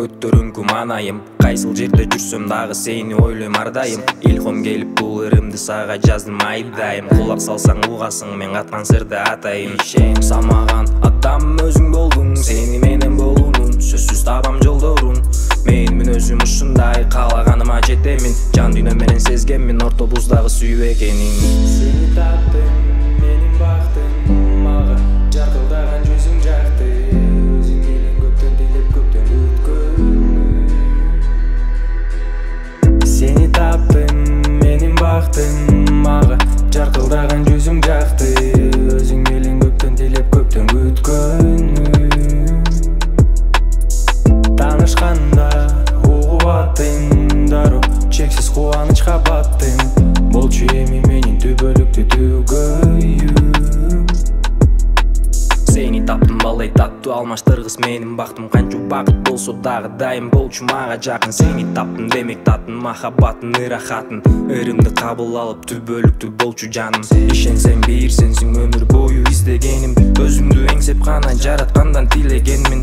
көтөрүңкү манайым. Кайсыл жерде жүрсөм дагы сени ойлойм ардайым. Илхом келип бул ырымды сага жаздым айдайым. Кулак салсаң угасың, мен каткан сырды атайын. Ишеним самаган адам өзүң болдуң, сени менен болуунун сөзсүз табам жолдорун. Мен өзүм ушундай каалаганыма жетемин. Жан дүйнөм менен сезгенмин ортобуздагы сүйүү экенин. Сени таптым, менин бактым, мага жаркылдаган жүзүң жакты. Өзүң менен көптөн тилеп көптөн күткөн. Сени таптым, менин бактым, мага жаркылдаган жүзүң жакты. Өзүң менен көптөн тилеп көптөн күткөн. Таанышканда угуп аттым, дароо чексиз кубанычка баттым. Болчу эми менин түбөлүктү түгөйүм. Сени таптым балдай таттуу, алмаштыргыс менин бактым. Канча бакыт болсо дагы дайым болчу мага жакын. Сени таптым демек таттым махаббаттын ырахатын. Ырымды кабыл алып түбөлүктүү болчу жаным. Ишенсең бир сенсиң өмүр бою издегеним. Өзүңдү эңсеп гана жараткандан тилегенмин.